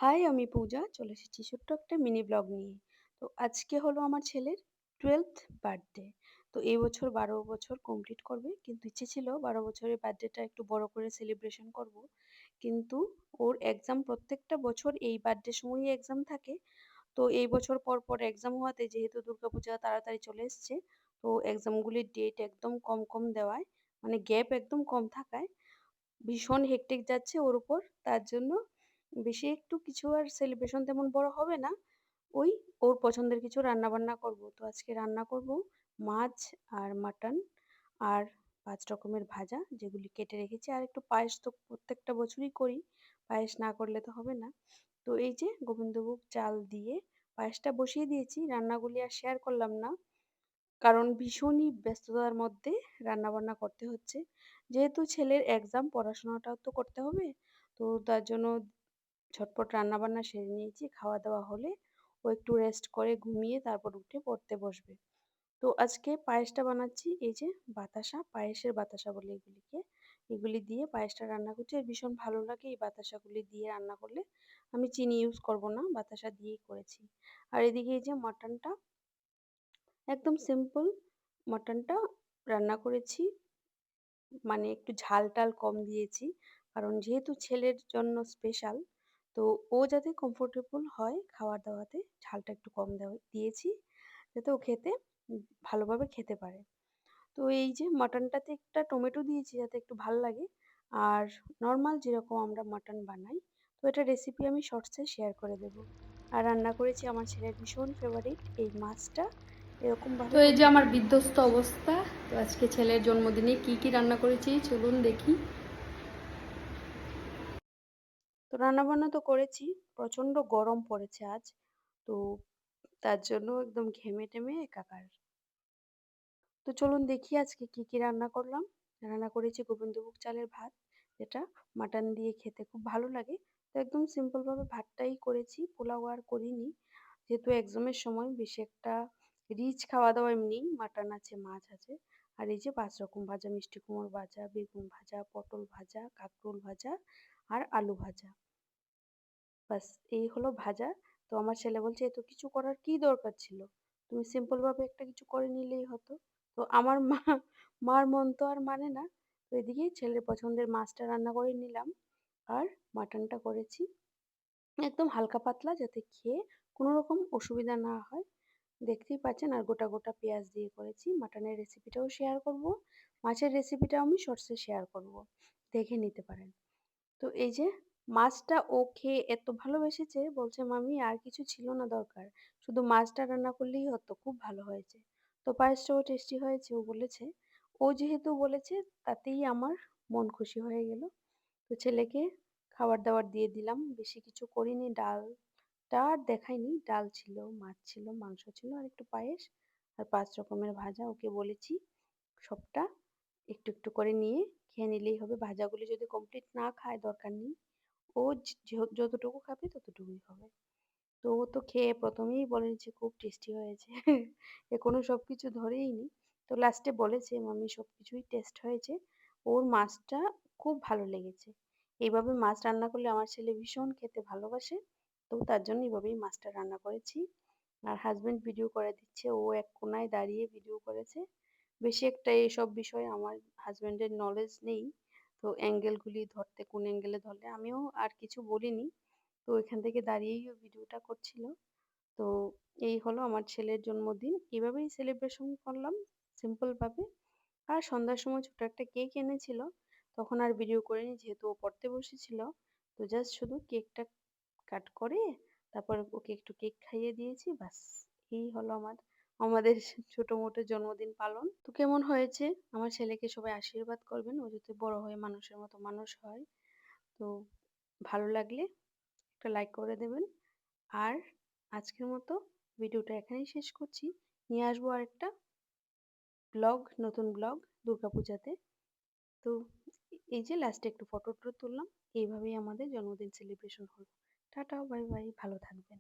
High, আমি পূজা। চলে এসেছি ছোট্ট একটা মিনি ব্লগ নিয়ে। তো আজকে হলো আমার ছেলের 12th বার্থডে। তো এই বছর 12 বছর কমপ্লিট করবে। কিন্তু ইচ্ছে ছিল 12 বছরের বার্থডেটা একটু বড় করে সেলিব্রেশন করব। কিন্তু ওর এক্সাম প্রত্যেকটা বছর এই বার্থডের সময়ই এক্সাম থাকে। তো এই বছর পর, পর এক্সাম হওয়াতে যেহেতু দুর্গাপূজা তাড়াতাড়ি চলে এসছে, তো এক্সামগুলির ডেট একদম কম, কম দেওয়ায় মানে গ্যাপ একদম কম থাকায় ভীষণ হেক্টিক যাচ্ছে ওর উপর। তার জন্য বেশি একটু কিছু আর সেলিব্রেশন তেমন বড় হবে না। ওই ওর পছন্দের কিছু রান্নাবান্না করব। তো আজকে রান্না করব মাছ আর মাটন আর ৫ রকমের ভাজা যেগুলি কেটে রেখেছি। আর একটু পায়েস তো প্রত্যেকটা বছরই করি। পায়েস না করলে তো হবে না। তো এই যে গোবিন্দভোগ চাল দিয়ে পায়েসটা বসিয়ে দিয়েছি। রান্নাগুলি আর শেয়ার করলাম না। কারণ ভীষণই ব্যস্ততার মধ্যে রান্নাবান্না করতে হচ্ছে। যেহেতু ছেলের এক্সাম পড়াশোনাটাও তো করতে হবে। তো তার জন্য ঝটপট রান্নাবান্না সেরে নিয়েছি। খাওয়া-দাওয়া হলে ও একটু রেস্ট করে ঘুমিয়ে তারপর উঠে পড়তে বসবে। তো আজকে পায়েসটা বানাচ্ছি এই যে বাতাসা, পায়েসের বাতাসা বলে এগুলিকে। এগুলি দিয়ে পায়েসটা রান্না করছি। আর ভীষণ ভালো লাগে এই বাতাসাগুলি দিয়ে রান্না করলে। আমি চিনি ইউজ করব না, বাতাসা দিয়েই করেছি। আর এদিকে এই যে মাটনটা একদম সিম্পল মাটনটা রান্না করেছি। মানে একটু ঝাল-টাল কম দিয়েছি। কারণ যেহেতু ছেলের জন্য স্পেশাল, তো ও যাতে কমফোর্টেবল হয় খাওয়া-দাওয়াতে ঝালটা একটু কম দিয়েছি। যাতে ও খেতে ভালোভাবে খেতে পারে। তো এই যে মাটনটাতে একটা টমেটো দিয়েছি যাতে একটু ভাল লাগে। আর নরমাল যেরকম আমরা মাটন বানাই, তো এটার রেসিপি আমি শর্টসে শেয়ার করে দেব। আর রান্না করেছি আমার ছেলের ভীষণ ফেভারিট এই মাছটা। তো এরকমভাবে এই করে যে আমার দিয়ে বিধ্বস্ত অবস্থা। তো আজকে ছেলের জন্মদিনে কি কি রান্না করেছি চলুন দেখি। তো রান্নাবান্না তো করেছি। প্রচন্ড গরম পড়েছে আজ। তো তার জন্য একদম ঘেমে-টেমে একাকার। তো চলুন দেখি আজকে কি, কি রান্না করলাম। রান্না করেছি গোবিন্দভোগ চালের ভাত, যেটা মাটন দিয়ে খেতে খুব ভালো লাগে। তো একদম সিম্পল ভাবে ভাতটাই করেছি, পোলাও আর করিনি। যেহেতু এক্সামের সময় বেশি একটা রিচ খাওয়া-দাওয়া এমনি মাটন আছে, মাছ আছে। আর এই যে ৫ রকম ভাজা, মিষ্টি কুমড়ো ভাজা, বেগুন ভাজা, পটল ভাজা, কাঁকরোল ভাজা আর আলু ভাজা। ব্যাস এই হলো ভাজা। তো আমার ছেলে বলছে, "এত কিছু করার কি দরকার ছিল? তুমি সিম্পল ভাবে একটা কিছু করে নিলেই হতো।" তো আমার মার মন তো আর মানে না। তো এদিকে ছেলের পছন্দের মাছটা রান্না করে নিলাম। আর মাটনটা করেছি একদম হালকা পাতলা যাতে খেয়ে কোনো রকম অসুবিধা না হয়। দেখতেই পাচ্ছেন আর গোটা, গোটা পেঁয়াজ দিয়ে করেছি। মাটনের রেসিপিটাও শেয়ার করব। মাছের রেসিপিটাও আমি শর্টসে শেয়ার করব। দেখে নিতে পারেন। তো এই যে মাছটা ও খেয়ে এত ভালোবেসেছে বলছে মামি আর কিছু ছিল না দরকার। শুধু মাছটা রান্না করলেই হতো। খুব ভালো হয়েছে। তো পায়েসটাও টেস্টি হয়েছে ও বলেছে। ও যেহেতু বলেছে তাতেই আমার মন খুশি হয়ে গেল। তো ছেলেকে খাবার-দাবার দিয়ে দিলাম। বেশি কিছু করিনি। ডালটা আর দেখাইনি। ডাল ছিল, মাছ ছিল, মাংস ছিল আর একটু পায়েস আর ৫ রকমের ভাজা। ওকে বলেছি সবটা একটু, একটু করে নিয়ে খেয়ে নিলেই হবে। ভাজাগুলি যদি কমপ্লিট না খায় দরকার নেই। ও যতটুকু খাবে ততটুকুই হবে। তো ও তো খেয়ে ১ম এই বলে যে খুব টেস্টি হয়েছে। এখনো সবকিছু ধরেইনি। তো লাস্টে বলেছে মাম্মি সবকিছুই টেস্ট হয়েছে। ওর মাছটা খুব ভালো লেগেছে। এইভাবে মাছ রান্না করলে আমার ছেলে ভীষণ খেতে ভালোবাসে। তো তার জন্য এভাবেই মাছটা রান্না করেছি। আর হাসব্যান্ড ভিডিও করে দিচ্ছে। ও এক কোণায় দাঁড়িয়ে ভিডিও করেছে। বেশি একটা এসব বিষয়ে আমার হাসব্যান্ডের নলেজ নেই। তো অ্যাঙ্গেল গুলি ধরতে কোন অ্যাঙ্গেলে ধরলে আমিও আর কিছু বলিনি। তো এখান থেকে দাঁড়িয়েই ও ভিডিওটা করছিল। তো এই হলো আমার ছেলের জন্মদিন। এভাবেই সেলিব্রেশন করলাম সিম্পল ভাবে। আর সন্ধ্যার সময় ছোট একটা কেক এনেছিল। তখন আর ভিডিও করিনি যেহেতু ও পড়তে বসেছিল। তো জাস্ট শুধু কেকটা কাট করে তারপর ওকে একটু কেক খাইয়ে দিয়েছি ব্যাস। এই হলো আমাদের ছোট-মোটো জন্মদিন পালন। তো কেমন হয়েছে? আমার ছেলেকে সবাই আশীর্বাদ করবেন ও যাতে বড় হয়ে মানুষের মতো মানুষ হয়। তো ভালো লাগলে একটা লাইক করে দেবেন। আর আজকের মতো ভিডিওটা এখানেই শেষ করছি। নিয়ে আসবো আরেকটা নতুন ব্লগ দুর্গাপূজাতে। তো এই যে লাস্টে একটু ফটো-টটো তুললাম। এইভাবেই আমাদের জন্মদিন সেলিব্রেশন হলো। Tata, bye bye. ভালো থাকবেন।